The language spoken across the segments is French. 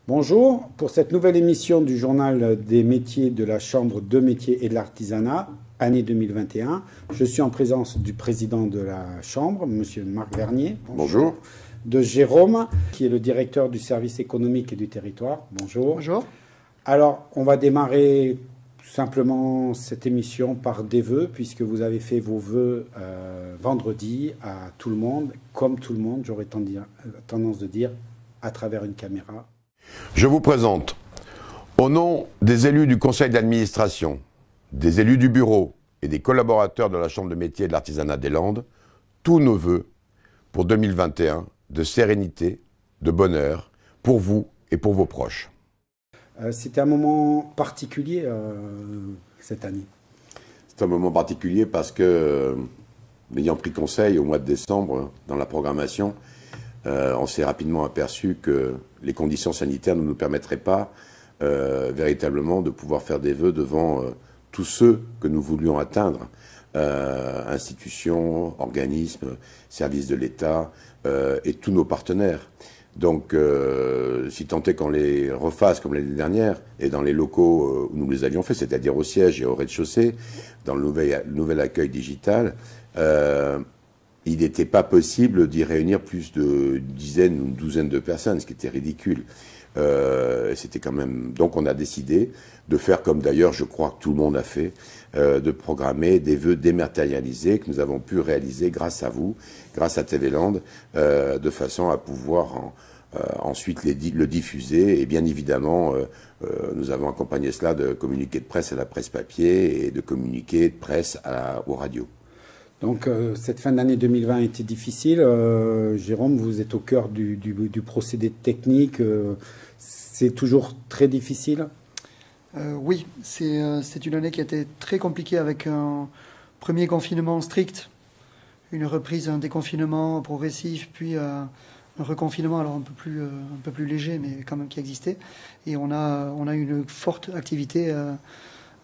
Bonjour, pour cette nouvelle émission du journal des métiers de la Chambre de métiers et de l'artisanat, année 2021, je suis en présence du président de la Chambre, M. Marc Vernier. Bonjour. De Jérôme, qui est le directeur du service économique et du territoire. Bonjour. Bonjour. Alors, on va démarrer simplement cette émission par des vœux, puisque vous avez fait vos vœux vendredi à tout le monde, comme tout le monde, j'aurais tendance de dire, à travers une caméra. Je vous présente, au nom des élus du conseil d'administration, des élus du bureau et des collaborateurs de la Chambre de métiers et de l'artisanat des Landes, tous nos vœux pour 2021 de sérénité, de bonheur, pour vous et pour vos proches. C'était un moment particulier cette année. C'est un moment particulier parce que, ayant pris conseil au mois de décembre dans la programmation, on s'est rapidement aperçu que les conditions sanitaires ne nous permettraient pas véritablement de pouvoir faire des vœux devant tous ceux que nous voulions atteindre, institutions, organismes, services de l'État et tous nos partenaires. Donc, si tant est qu'on les refasse comme l'année dernière, et dans les locaux où nous les avions fait, c'est-à-dire au siège et au rez-de-chaussée, dans le nouvel accueil digital, il n'était pas possible d'y réunir plus d'une dizaine ou une douzaine de personnes, ce qui était ridicule. C'était quand même... Donc on a décidé de faire comme d'ailleurs je crois que tout le monde a fait, de programmer des vœux dématérialisés que nous avons pu réaliser grâce à vous, grâce à TV Land, de façon à pouvoir ensuite le diffuser. Et bien évidemment, nous avons accompagné cela de communiqués de presse à la presse papier et de communiqués de presse aux radios. Donc cette fin d'année 2020 a été difficile. Jérôme, vous êtes au cœur du procédé technique. C'est toujours très difficile? Oui, c'est une année qui a été très compliquée avec un premier confinement strict, une reprise, un déconfinement progressif, puis un reconfinement alors un peu plus léger, mais quand même qui existait. Et on a une forte activité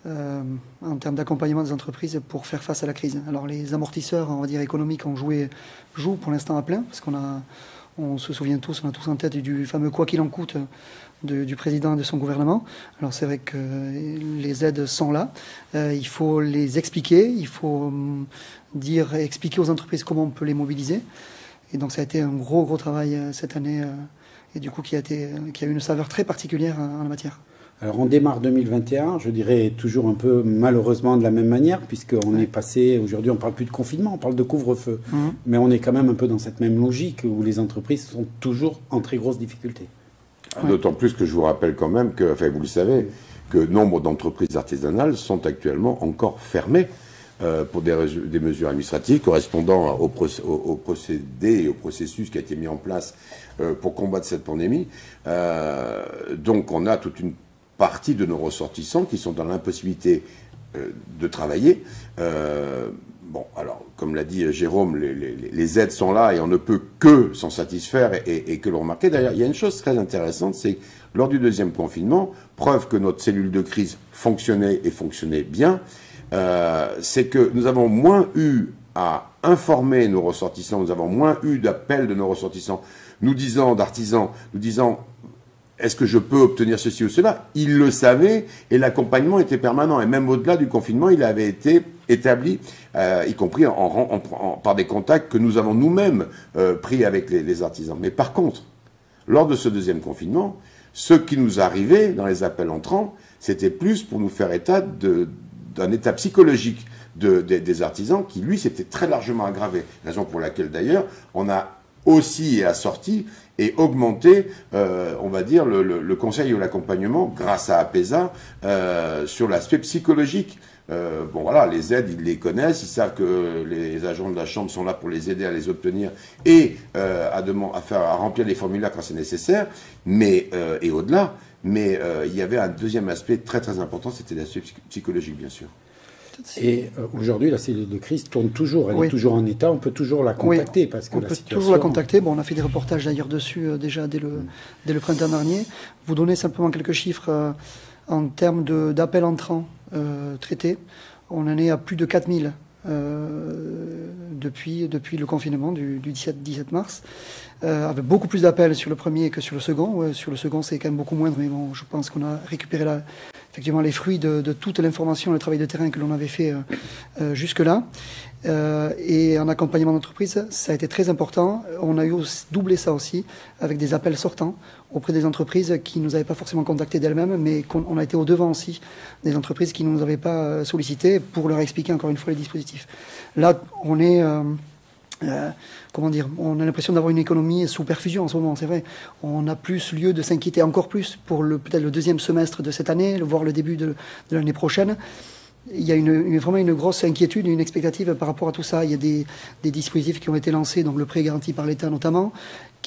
en termes d'accompagnement des entreprises pour faire face à la crise. Alors les amortisseurs, on va dire économiques, jouent pour l'instant à plein, parce on se souvient tous, on a tous en tête du fameux quoi qu'il en coûte du président et de son gouvernement. Alors c'est vrai que les aides sont là, il faut les expliquer, il faut expliquer aux entreprises comment on peut les mobiliser. Et donc ça a été un gros travail cette année, et du coup qui a eu une saveur très particulière en la matière. Alors on démarre 2021, je dirais toujours un peu malheureusement de la même manière, puisqu'on est passé, aujourd'hui on ne parle plus de confinement, on parle de couvre-feu. Mais on est quand même un peu dans cette même logique où les entreprises sont toujours en très grosse difficulté. D'autant plus que je vous rappelle quand même que, enfin vous le savez, que nombre d'entreprises artisanales sont actuellement encore fermées pour des mesures administratives correspondant au procédé et au processus qui a été mis en place pour combattre cette pandémie. Donc on a toute une partie de nos ressortissants qui sont dans l'impossibilité de travailler. Bon, alors, comme l'a dit Jérôme, les aides sont là et on ne peut que s'en satisfaire et que le remarquer. D'ailleurs, il y a une chose très intéressante, c'est que lors du deuxième confinement, preuve que notre cellule de crise fonctionnait et fonctionnait bien, c'est que nous avons moins eu à informer nos ressortissants, nous avons moins eu d'appels de nos ressortissants, d'artisans, nous disant est-ce que je peux obtenir ceci ou cela? Ils le savaient et l'accompagnement était permanent. Et même au-delà du confinement, il avait été établi, y compris par des contacts que nous avons nous-mêmes pris avec les artisans. Mais par contre, lors de ce deuxième confinement, ce qui nous arrivait dans les appels entrants, c'était plus pour nous faire état d'un état psychologique des artisans qui, lui, s'était très largement aggravé. Raison pour laquelle, d'ailleurs, on a aussi assorti et augmenté, on va dire, le conseil ou l'accompagnement grâce à APESA sur l'aspect psychologique. Bon voilà, les aides, ils les connaissent, ils savent que les agents de la Chambre sont là pour les aider à les obtenir et à remplir les formulaires quand c'est nécessaire, mais et au-delà. Mais il y avait un deuxième aspect très très important, c'était l'aspect psychologique, bien sûr. Et aujourd'hui, la cellule de crise tourne toujours, elle est toujours en état, on peut toujours la contacter. Parce que on peut toujours la contacter. Bon, on a fait des reportages d'ailleurs dessus déjà dès le printemps dernier. Vous donnez simplement quelques chiffres en termes d'appels entrants traités. On en est à plus de 4000 depuis le confinement du 17 mars, avec beaucoup plus d'appels sur le premier que sur le second. Sur le second, c'est quand même beaucoup moindre, mais bon, je pense qu'on a récupéré effectivement les fruits de toute l'information, le travail de terrain que l'on avait fait jusque-là. Et en accompagnement d'entreprise, ça a été très important. On a eu doublé ça aussi avec des appels sortants auprès des entreprises qui ne nous avaient pas forcément contactés d'elles-mêmes, mais on a été au-devant aussi des entreprises qui ne nous avaient pas sollicité pour leur expliquer encore une fois les dispositifs. Là, on est... comment dire, on a l'impression d'avoir une économie sous perfusion en ce moment, c'est vrai. On a plus lieu de s'inquiéter encore plus pour peut-être le deuxième semestre de cette année, voire le début de l'année prochaine. Il y a vraiment une grosse inquiétude, une expectative par rapport à tout ça. Il y a des dispositifs qui ont été lancés, donc le prêt garanti par l'État notamment,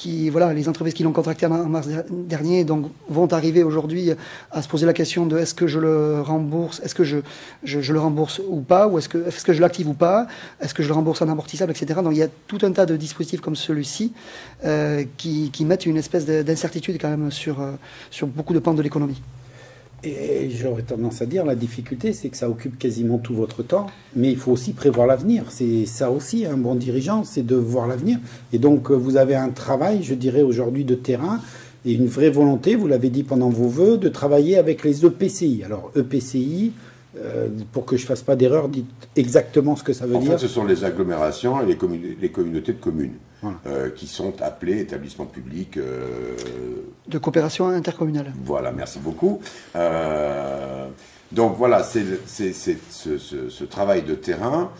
les entreprises qui l'ont contracté en mars dernier donc, vont arriver aujourd'hui à se poser la question de est-ce que je le rembourse, est-ce que je le rembourse ou pas, ou est-ce que je l'active ou pas, est-ce que je le rembourse en amortissable, etc. Donc il y a tout un tas de dispositifs comme celui-ci qui mettent une espèce d'incertitude quand même sur beaucoup de pans de l'économie. Et j'aurais tendance à dire, la difficulté, c'est que ça occupe quasiment tout votre temps, mais il faut aussi prévoir l'avenir. C'est ça aussi, un bon dirigeant, c'est de voir l'avenir. Et donc, vous avez un travail, je dirais, aujourd'hui de terrain, et une vraie volonté, vous l'avez dit pendant vos vœux, de travailler avec les EPCI. Alors, EPCI, pour que je ne fasse pas d'erreur, dites exactement ce que ça veut dire. En fait, ce sont les agglomérations et les communautés de communes, voilà. Qui sont appelés établissements publics... de coopération intercommunale. Voilà, merci beaucoup. Donc voilà, ce travail de terrain,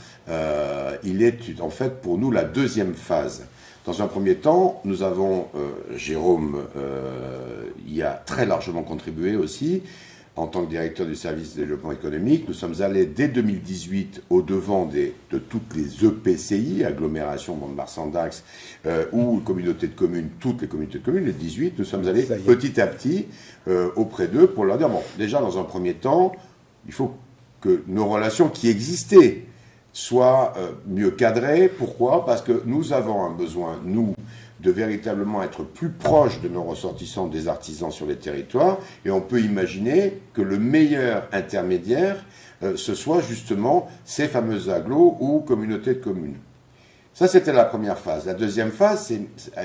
il est en fait pour nous la deuxième phase. Dans un premier temps, nous avons, Jérôme y a très largement contribué aussi, en tant que directeur du service de développement économique. Nous sommes allés dès 2018 au-devant de toutes les EPCI, agglomérations, Mont-de-Marsan-Dax, ou communautés de communes, toutes les communautés de communes, les 18, nous sommes allés petit à petit auprès d'eux pour leur dire, bon, déjà dans un premier temps, il faut que nos relations qui existaient soient mieux cadrées. Pourquoi? Parce que nous avons un besoin, nous, de véritablement être plus proche de nos ressortissants, des artisans sur les territoires, et on peut imaginer que le meilleur intermédiaire, ce soit justement ces fameuses agglos ou communautés de communes. Ça, c'était la première phase. La deuxième phase,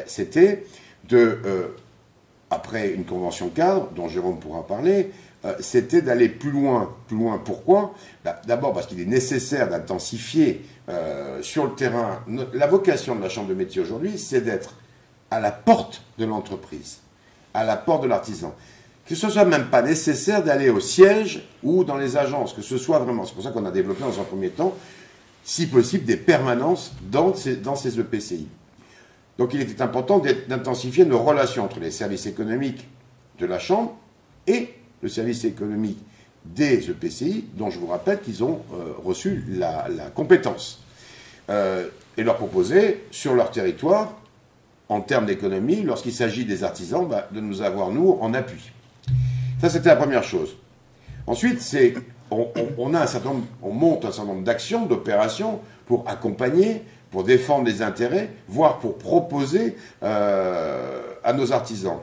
c'était après une convention cadre, dont Jérôme pourra parler, c'était d'aller plus loin. Plus loin, pourquoi? D'abord parce qu'il est nécessaire d'intensifier sur le terrain. La vocation de la Chambre de métier aujourd'hui, c'est d'être à la porte de l'entreprise, à la porte de l'artisan. Que ce soit même pas nécessaire d'aller au siège ou dans les agences, que ce soit vraiment, c'est pour ça qu'on a développé dans un premier temps, si possible, des permanences dans ces EPCI. Donc il était important d'intensifier nos relations entre les services économiques de la Chambre et le service économique des EPCI, dont je vous rappelle qu'ils ont reçu la compétence, et leur proposer sur leur territoire, en termes d'économie, lorsqu'il s'agit des artisans, de nous avoir, nous, en appui. Ça, c'était la première chose. Ensuite, on monte un certain nombre d'actions, d'opérations pour accompagner, pour défendre les intérêts, voire pour proposer à nos artisans.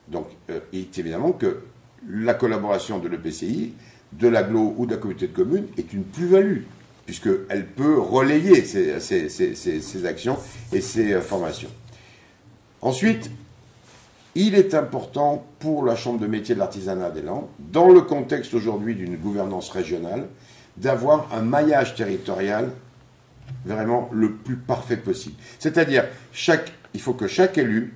Donc, il est évidemment que la collaboration de l'EPCI, de l'agglo ou de la communauté de communes est une plus-value, puisqu'elle peut relayer ces actions et ces formations. Ensuite, il est important pour la Chambre de métier de l'artisanat des Landes, dans le contexte aujourd'hui d'une gouvernance régionale, d'avoir un maillage territorial vraiment le plus parfait possible. C'est-à-dire, il faut que chaque élu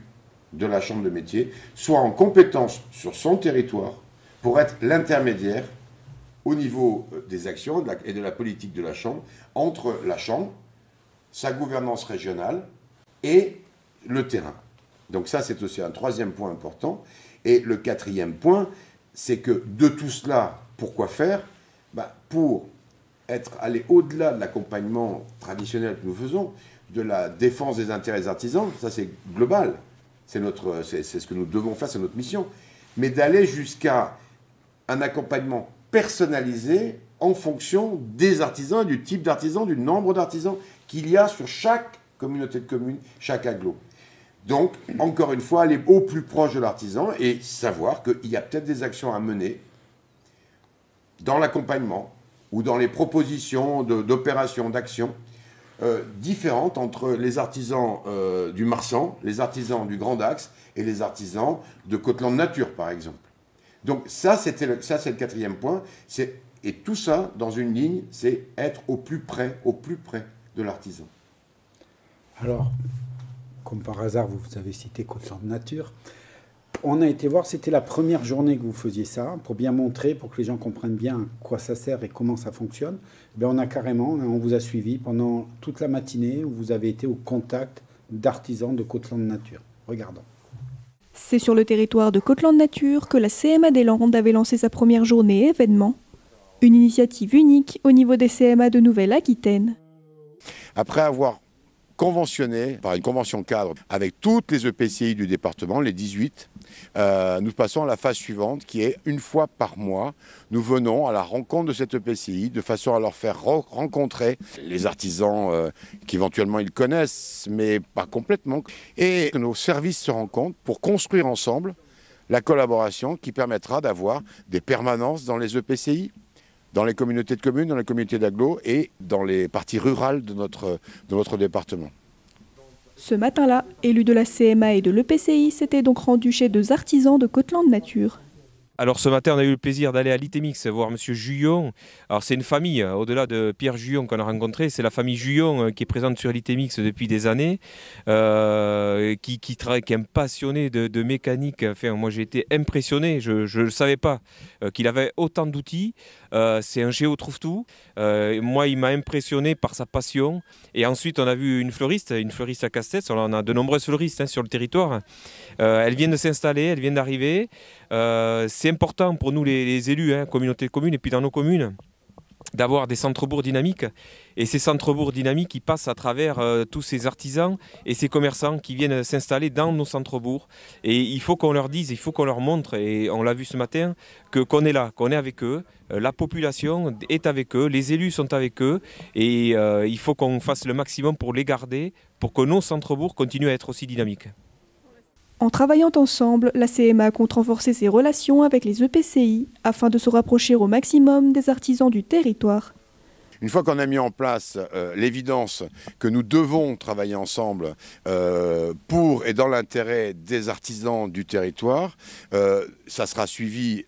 de la Chambre de métier soit en compétence sur son territoire pour être l'intermédiaire au niveau des actions et de la politique de la Chambre, entre la Chambre, sa gouvernance régionale et le terrain. Donc ça, c'est aussi un troisième point important. Et le quatrième point, c'est que de tout cela, pourquoi faire? Pour aller au-delà de l'accompagnement traditionnel que nous faisons, de la défense des intérêts des artisans, ça c'est global, c'est ce que nous devons faire, c'est notre mission, mais d'aller jusqu'à un accompagnement personnalisé en fonction des artisans, du type d'artisan, du nombre d'artisans qu'il y a sur chaque communauté de communes, chaque agglo. Donc, encore une fois, aller au plus proche de l'artisan et savoir qu'il y a peut-être des actions à mener dans l'accompagnement, ou dans les propositions d'opérations, d'actions différentes entre les artisans du Marsan, les artisans du Grand Dax et les artisans de Côte-Landes Nature, par exemple. Donc ça, c'est le 4e point. Et tout ça, dans une ligne, c'est être au plus près de l'artisan. Alors, comme par hasard, vous avez cité Côte-Landes Nature. On a été voir, c'était la première journée que vous faisiez ça, pour bien montrer, pour que les gens comprennent bien à quoi ça sert et comment ça fonctionne. Ben on vous a suivi pendant toute la matinée, où vous avez été au contact d'artisans de Côte-Landes Nature. Regardons. C'est sur le territoire de Côte-Landes Nature que la CMA des Landes avait lancé sa première journée événement. Une initiative unique au niveau des CMA de Nouvelle-Aquitaine. Après avoir conventionné par une convention cadre avec toutes les EPCI du département, les 18, nous passons à la phase suivante qui est une fois par mois, nous venons à la rencontre de cette EPCI de façon à leur faire rencontrer les artisans qu'éventuellement ils connaissent, mais pas complètement. Et que nos services se rencontrent pour construire ensemble la collaboration qui permettra d'avoir des permanences dans les EPCI, dans les communautés de communes, dans les communautés d'agglo et dans les parties rurales de notre département. Ce matin-là, élus de la CMA et de l'EPCI s'étaient donc rendus chez 2 artisans de Côte-Landes Nature. Alors ce matin, on a eu le plaisir d'aller à l'Itemix voir M. Juillon. Alors c'est une famille, au-delà de Pierre Juillon qu'on a rencontré, c'est la famille Juillon qui est présente sur l'Itemix depuis des années, qui est un passionné de mécanique. Enfin, moi j'ai été impressionné, je ne le savais pas, qu'il avait autant d'outils. C'est un géo trouve-tout. Moi, il m'a impressionné par sa passion. Et ensuite, on a vu une fleuriste à Castets. On a de nombreuses fleuristes sur le territoire. Elles viennent de s'installer, elles viennent d'arriver. C'est important pour nous les élus, communautés de communes et puis dans nos communes, d'avoir des centres-bourgs dynamiques. Et ces centres-bourgs dynamiques, ils passent à travers tous ces artisans et ces commerçants qui viennent s'installer dans nos centres-bourgs. Et il faut qu'on leur dise, il faut qu'on leur montre, et on l'a vu ce matin, qu'on est là, qu'on est avec eux. La population est avec eux, les élus sont avec eux. Et il faut qu'on fasse le maximum pour les garder, pour que nos centres-bourgs continuent à être aussi dynamiques. En travaillant ensemble, la CMA compte renforcer ses relations avec les EPCI afin de se rapprocher au maximum des artisans du territoire. Une fois qu'on a mis en place l'évidence que nous devons travailler ensemble pour et dans l'intérêt des artisans du territoire, ça sera suivi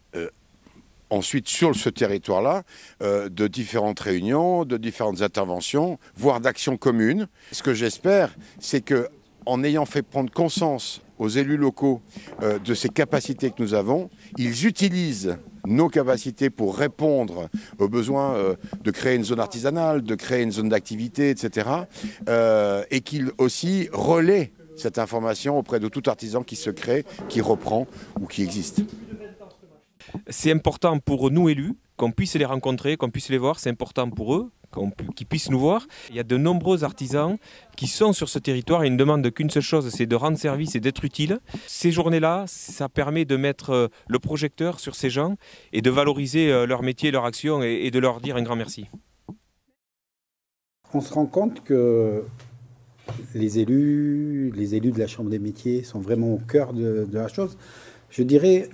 ensuite sur ce territoire-là de différentes réunions, de différentes interventions, voire d'actions communes. Ce que j'espère, c'est qu'en ayant fait prendre conscience aux élus locaux de ces capacités que nous avons, ils utilisent nos capacités pour répondre aux besoins de créer une zone artisanale, de créer une zone d'activité, etc. Et qu'ils aussi relaient cette information auprès de tout artisan qui se crée, qui reprend ou qui existe. C'est important pour nous élus qu'on puisse les rencontrer, qu'on puisse les voir, c'est important pour eux, qu'ils puissent nous voir. Il y a de nombreux artisans qui sont sur ce territoire et ils ne demandent qu'une seule chose, c'est de rendre service et d'être utile. Ces journées-là, ça permet de mettre le projecteur sur ces gens et de valoriser leur métier, leur action et de leur dire un grand merci. On se rend compte que les élus de la Chambre des métiers sont vraiment au cœur de la chose. Je dirais...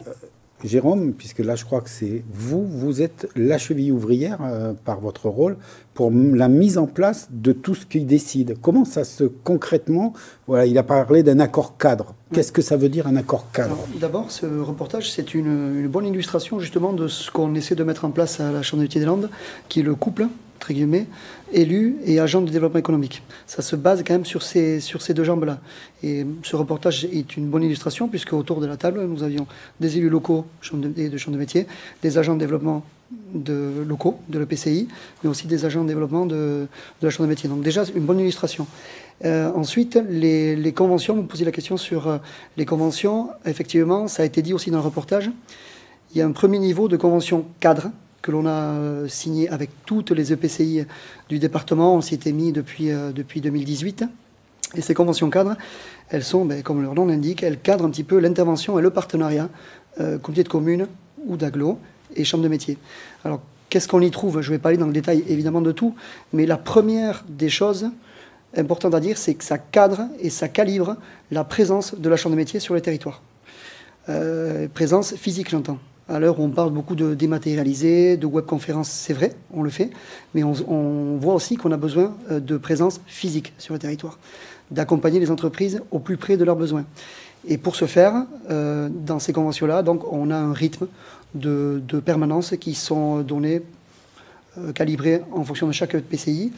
Jérôme, puisque là je crois que c'est vous êtes la cheville ouvrière par votre rôle pour la mise en place de tout ce qui décide. Comment ça se concrètement, voilà, il a parlé d'un accord cadre. Qu'est-ce que ça veut dire un accord cadre? D'abord, ce reportage, c'est une bonne illustration justement de ce qu'on essaie de mettre en place à la Chambre des métiers des Landes, qui est le couple, entre guillemets, élus et agents de développement économique. Ça se base quand même sur ces deux jambes-là. Et ce reportage est une bonne illustration, puisque autour de la table, nous avions des élus locaux de chambre de métier, des agents de développement locaux de l'EPCI, mais aussi des agents de développement de la chambre de métier. Donc déjà, une bonne illustration. Ensuite, les conventions, vous me posez la question sur les conventions. Effectivement, ça a été dit aussi dans le reportage. Il y a un premier niveau de convention cadre que l'on a signé avec toutes les EPCI du département. On s'y était mis depuis 2018. Et ces conventions cadres, elles sont, comme leur nom l'indique, elles cadrent un petit peu l'intervention et le partenariat comité de communes ou d'agglo et chambre de métier. Alors, qu'est-ce qu'on y trouve? Je ne vais pas aller dans le détail, évidemment, de tout, mais la première des choses importantes à dire, c'est que ça cadre et ça calibre la présence de la chambre de métier sur les territoires. Présence physique, j'entends. À l'heure où on parle beaucoup de dématérialisé, de webconférences, c'est vrai, on le fait, mais on voit aussi qu'on a besoin de présence physique sur le territoire, d'accompagner les entreprises au plus près de leurs besoins. Et pour ce faire, dans ces conventions-là, donc, on a un rythme de permanence qui sont donnés, calibrés en fonction de chaque PCI.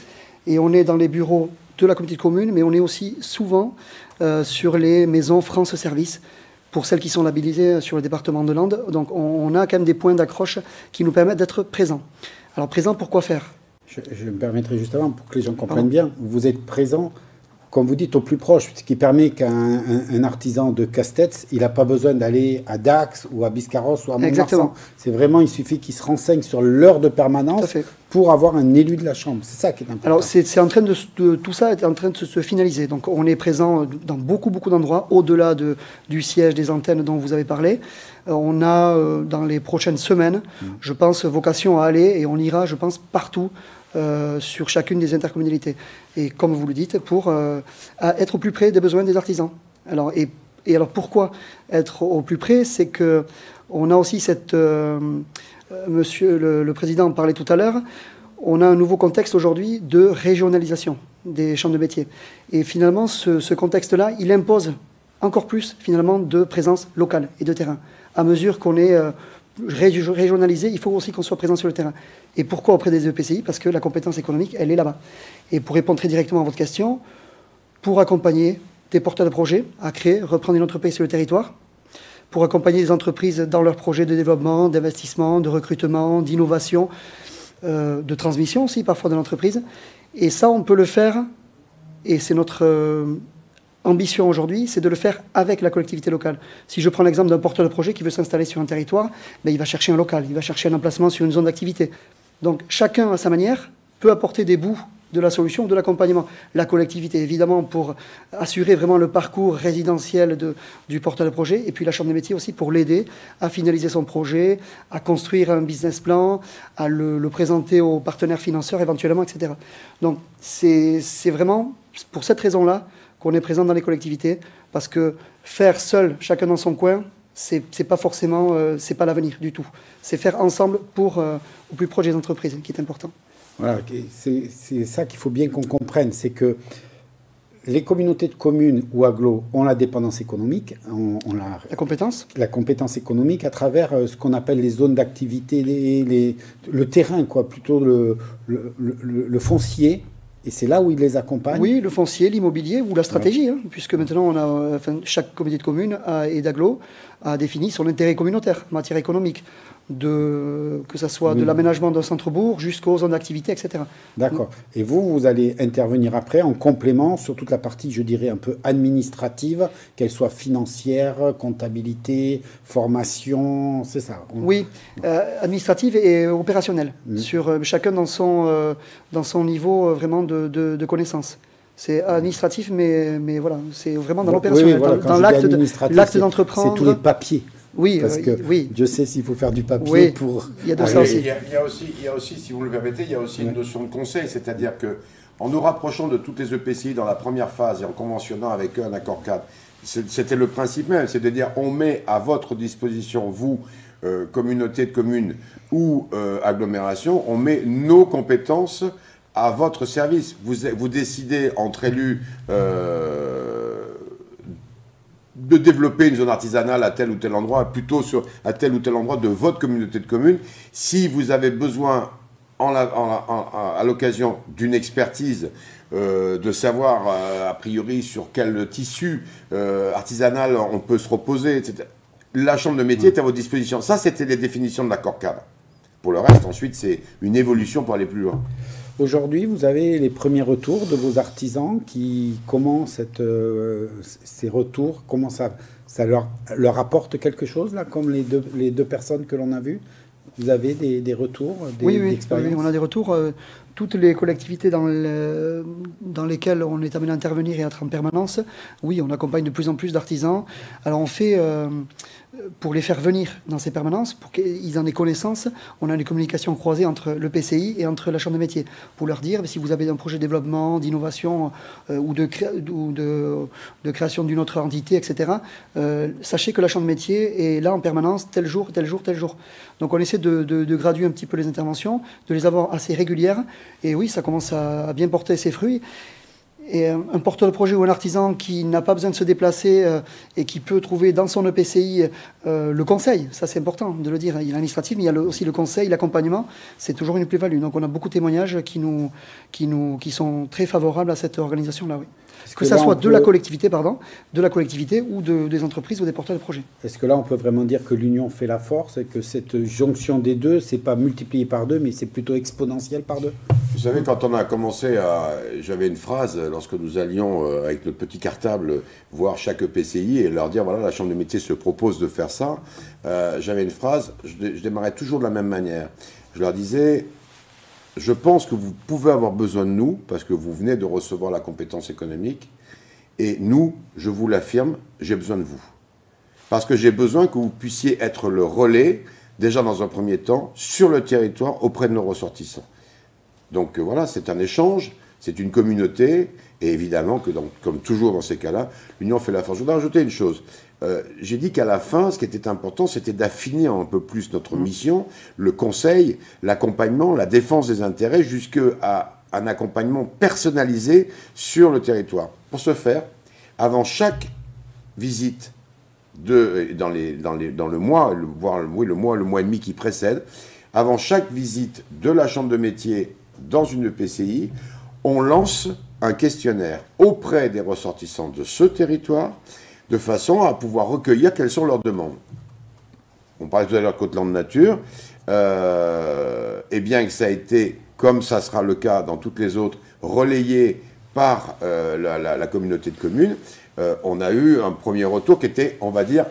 Et on est dans les bureaux de la communauté de communes, mais on est aussi souvent sur les maisons France Service, pour celles qui sont labellisées sur le département de Landes. Donc on a quand même des points d'accroche qui nous permettent d'être présents. Alors présents, pour quoi faire? Je me permettrai justement, pour que les gens comprennent bien, vous êtes présent, comme vous dites, au plus proche, ce qui permet qu'un artisan de casse-tête, il n'a pas besoin d'aller à Dax ou à Biscarrosse ou à Mont-de-Marsan. C'est vraiment, il suffit qu'il se renseigne sur l'heure de permanence pour avoir un élu de la Chambre. C'est ça qui est important. Alors c'est en train tout ça est en train de se finaliser. Donc on est présent dans beaucoup d'endroits, au-delà du siège des antennes dont vous avez parlé. On a, dans les prochaines semaines, je pense, vocation à aller, et on ira, je pense, partout, sur chacune des intercommunalités. Et comme vous le dites, pour être au plus près des besoins des artisans. Alors, et alors pourquoi être au plus près? C'est qu'on a aussi cette... Monsieur le Président en parlait tout à l'heure, on a un nouveau contexte aujourd'hui de régionalisation des chambres de métiers. Et finalement, ce contexte-là, il impose encore plus, finalement, de présence locale et de terrain. À mesure qu'on est régionalisé, il faut aussi qu'on soit présent sur le terrain. Et pourquoi auprès des EPCI? Parce que la compétence économique, elle est là-bas. Et pour répondre très directement à votre question, pour accompagner des porteurs de projets à créer, reprendre une entreprise sur le territoire, pour accompagner les entreprises dans leurs projets de développement, d'investissement, de recrutement, d'innovation, de transmission aussi parfois de l'entreprise. Et ça, on peut le faire, et c'est notre ambition aujourd'hui, c'est de le faire avec la collectivité locale. Si je prends l'exemple d'un porteur de projet qui veut s'installer sur un territoire, ben, il va chercher un local, il va chercher un emplacement sur une zone d'activité. Donc chacun, à sa manière, peut apporter des bouts de la solution, de l'accompagnement. La collectivité, évidemment, pour assurer vraiment le parcours résidentiel du porteur de projet, et puis la Chambre des métiers aussi pour l'aider à finaliser son projet, à construire un business plan, à le présenter aux partenaires financeurs éventuellement, etc. Donc c'est vraiment pour cette raison-là qu'on est présent dans les collectivités, parce que faire seul, chacun dans son coin, c'est pas forcément, c'est pas l'avenir du tout. C'est faire ensemble pour au plus proche des entreprises, qui est important. Voilà, c'est ça qu'il faut bien qu'on comprenne, c'est que les communautés de communes ou agglos ont la dépendance économique, la compétence économique à travers ce qu'on appelle les zones d'activité, le terrain, quoi, plutôt le foncier. Et c'est là où ils les accompagnent. Oui, le foncier, l'immobilier ou la stratégie, hein, puisque maintenant on a, chaque comité de communes et d'agglo a défini son intérêt communautaire en matière économique, que ce soit de l'aménagement d'un centre-bourg jusqu'aux zones d'activité, etc. D'accord. Et vous allez intervenir après en complément sur toute la partie, je dirais, un peu administrative, qu'elle soit financière, comptabilité, formation, c'est ça? Oui, administrative et opérationnelle, sur chacun dans son niveau vraiment de connaissance. C'est administratif, mais voilà, c'est vraiment dans l'opérationnel, voilà, dans l'acte d'entreprendre. C'est tous les papiers. Oui, parce que oui. Dieu sait s'il faut faire du papier pour... Il y a de ça aussi. Il y a aussi, si vous le permettez, il y a aussi une notion de conseil, c'est-à-dire que en nous rapprochant de toutes les EPCI dans la première phase et en conventionnant avec eux un accord cadre, c'était le principe même, c'est de dire on met à votre disposition, vous, communauté de communes ou agglomération, on met nos compétences à votre service. Vous décidez entre élus de développer une zone artisanale à tel ou tel endroit, plutôt à tel ou tel endroit de votre communauté de communes. Si vous avez besoin, à l'occasion d'une expertise, de savoir a priori sur quel tissu artisanal on peut se reposer, etc., la Chambre de métier est à votre disposition. Ça, c'était les définitions de l'accord cadre. Pour le reste, ensuite, c'est une évolution pour aller plus loin. Aujourd'hui, vous avez les premiers retours de vos artisans comment ces retours, comment ça leur apporte quelque chose, là, comme les deux personnes que l'on a vues? Vous avez des retours, oui, on a des retours. toutes les collectivités dans lesquelles on est amené à intervenir et à être en permanence, oui, on accompagne de plus en plus d'artisans. Alors on fait, pour les faire venir dans ces permanences, pour qu'ils en aient connaissance, on a une communication croisée entre le PCI et entre la Chambre de métiers, pour leur dire, si vous avez un projet de développement, d'innovation ou de création d'une autre entité, etc., sachez que la Chambre de métiers est là en permanence, tel jour, tel jour, tel jour. Donc on essaie de graduer un petit peu les interventions, de les avoir assez régulières, et oui, ça commence à bien porter ses fruits. Et un porteur de projet ou un artisan qui n'a pas besoin de se déplacer et qui peut trouver dans son EPCI le conseil, ça c'est important de le dire, il y a l'administratif, mais il y a aussi le conseil, l'accompagnement, c'est toujours une plus-value. Donc on a beaucoup de témoignages qui sont très favorables à cette organisation-là, oui. Que ça soit de la collectivité ou des entreprises ou des porteurs de projets. Est-ce que là, on peut vraiment dire que l'union fait la force et que cette jonction des deux, c'est pas multiplié par deux, mais c'est plutôt exponentiel par deux? Vous savez, quand on a commencé j'avais une phrase, lorsque nous allions, avec notre petit cartable, voir chaque EPCI et leur dire, voilà, la Chambre de métiers se propose de faire ça. J'avais une phrase, je démarrais toujours de la même manière. Je leur disais... Je pense que vous pouvez avoir besoin de nous, parce que vous venez de recevoir la compétence économique, et nous, je vous l'affirme, j'ai besoin de vous. Parce que j'ai besoin que vous puissiez être le relais, déjà dans un premier temps, sur le territoire, auprès de nos ressortissants. Donc voilà, c'est un échange, c'est une communauté, et évidemment que, comme toujours dans ces cas-là, l'union fait la force. Je voudrais rajouter une chose. J'ai dit qu'à la fin, ce qui était important, c'était d'affiner un peu plus notre mission, le conseil, l'accompagnement, la défense des intérêts, jusqu'à un accompagnement personnalisé sur le territoire. Pour ce faire, avant chaque visite, dans le mois, le mois et demi qui précède, avant chaque visite de la Chambre de métiers dans une EPCI, on lance un questionnaire auprès des ressortissants de ce territoire, de façon à pouvoir recueillir quelles sont leurs demandes. On parlait tout à l'heure de Côte-Land Nature, et bien que ça a été, comme ça sera le cas dans toutes les autres, relayé par la communauté de communes, on a eu un premier retour qui était, on va dire,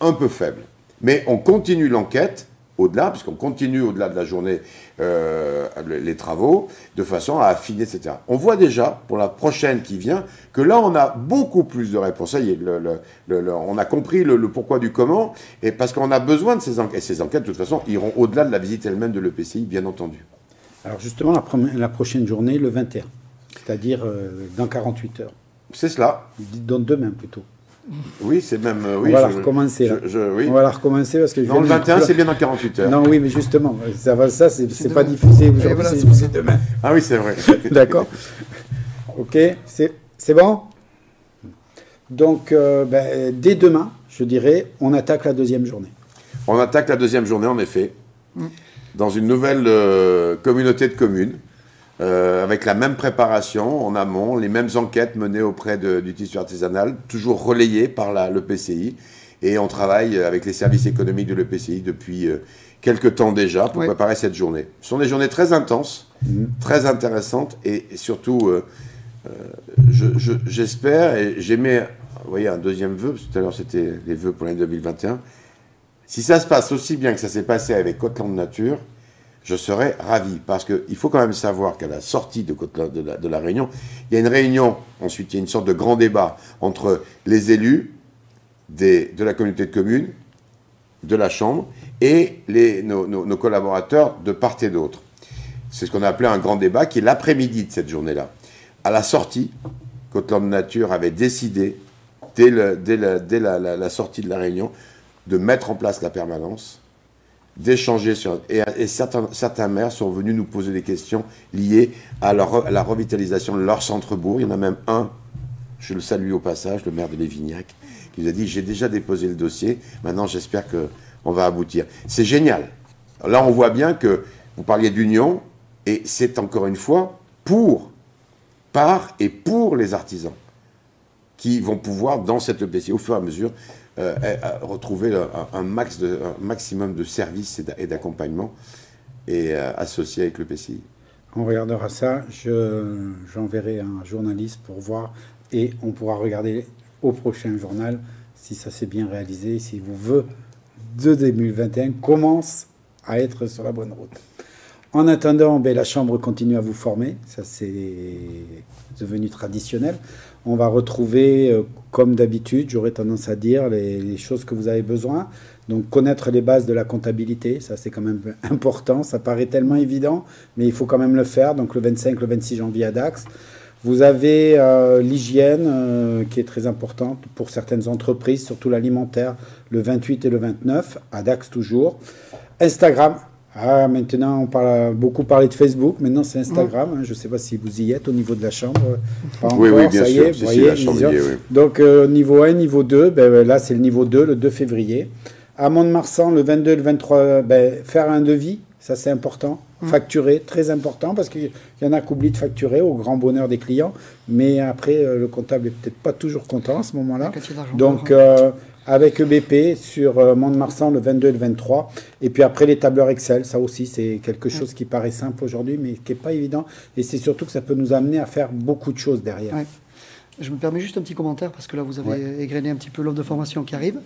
un peu faible. Mais on continue l'enquête au-delà, puisqu'on continue au-delà de la journée les travaux, de façon à affiner, etc. On voit déjà, pour la prochaine qui vient, que là, on a beaucoup plus de réponses. Ça y est, on a compris le pourquoi du comment, et parce qu'on a besoin de ces enquêtes. Et ces enquêtes, de toute façon, iront au-delà de la visite elle-même de l'EPCI, bien entendu. Alors justement, la prochaine journée, le 21, c'est-à-dire dans 48 heures. C'est cela. Dans demain, plutôt. Oui, c'est même... oui, on va la recommencer. Oui. On va la recommencer parce que... Non, le 21, c'est bien dans 48 heures. Non, oui, mais justement, ça c'est pas diffusé aujourd'hui, voilà, c'est diffusé demain. Ah oui, c'est vrai. D'accord. Ok, c'est bon. Donc, dès demain, je dirais, on attaque la deuxième journée. On attaque la deuxième journée, en effet, dans une nouvelle communauté de communes, avec la même préparation en amont, les mêmes enquêtes menées auprès du tissu artisanal, toujours relayées par l'EPCI. Et on travaille avec les services économiques de l'EPCI depuis quelques temps déjà pour préparer cette journée. Ce sont des journées très intenses, très intéressantes, et surtout, j'espère, et j'aimais, vous voyez, un deuxième vœu, parce que tout à l'heure c'était les vœux pour l'année 2021. Si ça se passe aussi bien que ça s'est passé avec Côte-Land Nature, je serais ravi, parce qu'il faut quand même savoir qu'à la sortie de la réunion, il y a une réunion, ensuite il y a une sorte de grand débat entre les élus de la communauté de communes, de la Chambre, et nos collaborateurs de part et d'autre. C'est ce qu'on a appelé un grand débat, qui est l'après-midi de cette journée-là. À la sortie, Côte-Land Nature avait décidé, dès la sortie de la réunion, de mettre en place la permanence, d'échanger sur... Et certains maires sont venus nous poser des questions liées à la revitalisation de leur centre-bourg. Il y en a même un, je le salue au passage, le maire de Lévignac, qui nous a dit « J'ai déjà déposé le dossier, maintenant j'espère qu'on va aboutir ». C'est génial. Là, on voit bien que vous parliez d'union, et c'est encore une fois par et pour les artisans qui vont pouvoir, dans cette EPCI, au fur et à mesure, retrouver un maximum de services et d'accompagnement et associés avec l'EPCI. On regardera ça, j'enverrai un journaliste pour voir, et on pourra regarder au prochain journal si ça s'est bien réalisé, si vos vœux de 2021 commencent à être sur la bonne route. En attendant, ben, la Chambre continue à vous former, ça c'est devenu traditionnel. On va retrouver, comme d'habitude, j'aurais tendance à dire, les choses que vous avez besoin. Donc connaître les bases de la comptabilité, ça c'est quand même important, ça paraît tellement évident, mais il faut quand même le faire. Donc le 25, le 26 janvier à Dax. Vous avez l'hygiène qui est très importante pour certaines entreprises, surtout l'alimentaire, le 28 et le 29, à Dax toujours. Instagram, maintenant on parle beaucoup parlé de Facebook, maintenant c'est Instagram, je ne sais pas si vous y êtes au niveau de la Chambre. Pas oui, encore, oui, bien ça y sûr, est, si, voyez, la Chambre y est, oui. Donc niveau 1, niveau 2, ben, là c'est le niveau 2, le 2 février. À Mont-de-Marsan, le 22 et le 23, ben, faire un devis, ça c'est important. Facturer, très important, parce qu'il y en a qui oublient de facturer au grand bonheur des clients, mais après le comptable est peut-être pas toujours content à ce moment-là. Donc avec EBP sur Mont-de-Marsan le 22 et le 23, et puis après les tableurs Excel, ça aussi c'est quelque chose qui paraît simple aujourd'hui, mais qui n'est pas évident, et c'est surtout que ça peut nous amener à faire beaucoup de choses derrière. Ouais. Je me permets juste un petit commentaire, parce que là vous avez égrené un petit peu l'offre de formation qui arrive.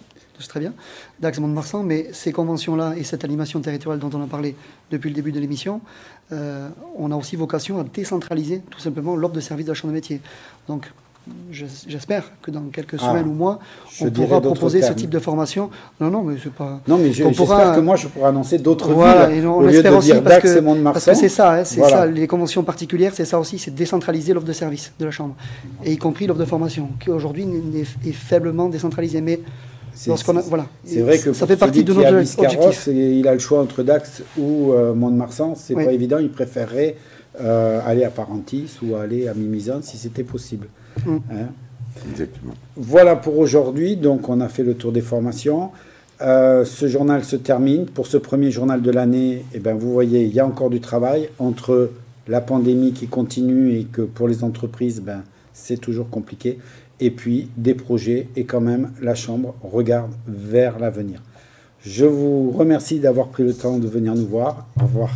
C'est très bien, Dax Mont-de-Marsan, mais ces conventions-là et cette animation territoriale dont on a parlé depuis le début de l'émission, on a aussi vocation à décentraliser tout simplement l'offre de service de la Chambre de métier. Donc j'espère que dans quelques semaines ou mois, on pourra proposer ce type de formation. Non, mais c'est pas... Non, mais j'espère que moi, je pourrai annoncer d'autres villes, on au lieu de dire Dax et Mont-de-Marsan. Parce que c'est ça, hein, c'est ça, les conventions particulières, c'est ça aussi, c'est décentraliser l'offre de service de la Chambre, et y compris l'offre de formation, qui aujourd'hui est faiblement décentralisée. Mais voilà. C'est vrai que ça fait partie de notre objectif. Il a le choix entre Dax ou Mont-de-Marsan, c'est pas évident, il préférerait aller à Parentis ou aller à Mimizan si c'était possible. Hein? Exactement. Voilà pour aujourd'hui, donc on a fait le tour des formations. Ce journal se termine. Pour ce premier journal de l'année, eh ben, vous voyez, il y a encore du travail entre la pandémie qui continue et que pour les entreprises, ben, c'est toujours compliqué. Et puis des projets, et quand même la Chambre regarde vers l'avenir. Je vous remercie d'avoir pris le temps de venir nous voir. Au revoir.